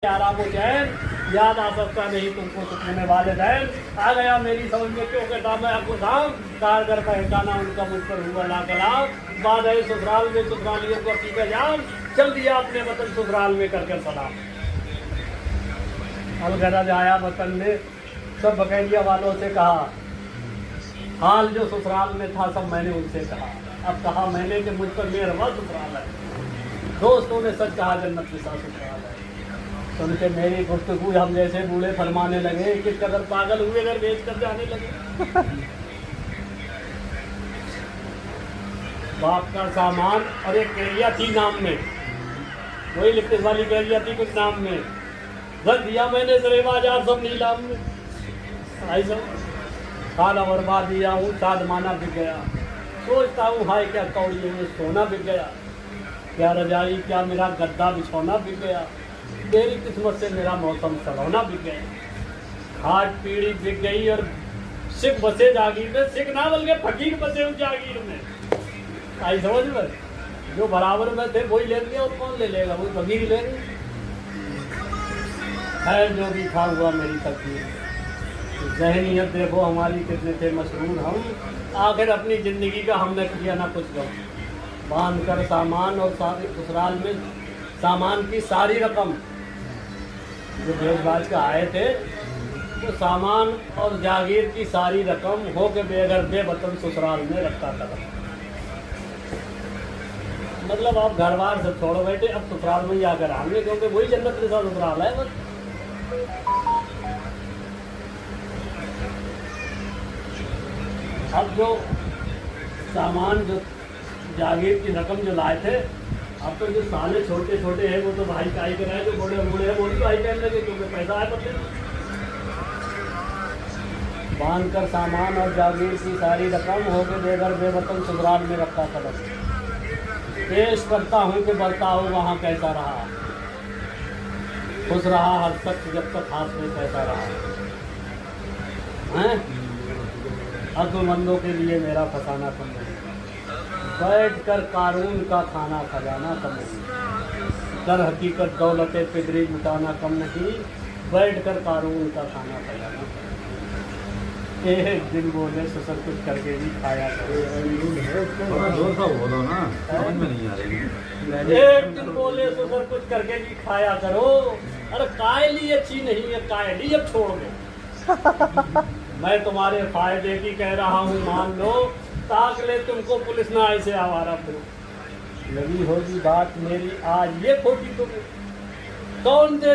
आराम हो चैन याद आ सकता नहीं तुमको सुकूने वाले दैन आ गया मेरी समझ में क्यों कहता मैं आपको धाम कारगर पहचाना उनका मुझ पर हुआ ला कलाम बाद है ससुराल में ससुरालियों को हकीकत जान चल दिया अपने वतन ससुराल में कर सलाम। अलगरज आया वतन में सब बकैलिया वालों से कहा हाल जो ससुराल में था सब मैंने उनसे कहा। अब कहा मैंने कि मुझ पर मेहरबान ससुराल है, दोस्तों ने सच कहा जन्नत के साथ ससुराल है। सुन के मेरी गुफ्तगू हम जैसे बूढ़े फरमाने लगे किस कदर पागल हुए अगर बेच कर जाने लगे। बाप का सामान और एक कैरिया थी नाम में, वही लिपट वाली कैरिया थी कुछ नाम में, रख दिया मैंने सरे बाजार सब नीलाम में। आई सब खाना बर्बाद दिया हूँ सादमाना बिक गया, सोचता हूँ हाय क्या कौड़ी में सोना बिक गया, क्या रजाई क्या मेरा गद्दा बिछौना बिक गया, मेरी किस्मत से मेरा मौसम सलौना बिक गया। खाट पीढ़ी बिक गई और सिख बसे जागीर में, सिख ना बल्कि फकीर बसे उस जागीर में। आई समझ में, जो बराबर में थे वही ले लिया और कौन ले लेगा, वही फकीर ले लेगा। खैर जो भी था हुआ मेरी तकदीर, ज़हनियत देखो हमारी कितने थे मशहूर हम, आखिर अपनी ज़िंदगी का हमने किया ना कुछ गम। बांध कर सामान और ससुराल में सामान की सारी रकम, जो बेजबाज का आए थे तो सामान और जागीर की सारी रकम हो के बेगर बेवतन ससुराल में रखा कदम। मतलब आप घर बार से छोड़ बैठे अब ससुराल में ही आकर आएंगे, क्योंकि वही जन्नत के साथ ससुराल है बस। अब जो सामान जो जागीर की रकम जो लाए थे, अब तो जो साले छोटे छोटे हैं वो तो भाई का ही कराए, जो बूढ़े बूढ़े हैं वो भी भाई कहने लगे क्योंकि पैसा है पत्ते। बांध कर सामान और जागीर की सारी रकम हो के बेघर बेवतन ससुराल में रखा कदम। पेश करता हूँ कि बर्ताव वहाँ कैसा रहा, खुश रहा हर शख्स जब तक हाथ में पैसा रहा है। अक्लमंदों के लिए मेरा फसाना कम नहीं, बैठ कर कानून का खाना खजाना कम नहीं, दर हकीकत दौलत पिदरी लुटाना कम नहीं, बैठ कर कानून का खाना खजाना कम नहीं। एक दिन बोले ससुर कुछ करके भी खाया करो, एक दिन बोले ससुर कुछ करके भी खाया करो। अरे कायली अच्छी नहीं है, कायली अब छोड़ दो। मैं तुम्हारे फायदे की कह रहा हूँ मान लो, ताक ले तुमको पुलिस ना ऐसे आवारा फिरो। लगी होगी बात मेरी आज ये खोटी तुम्हें कौन दे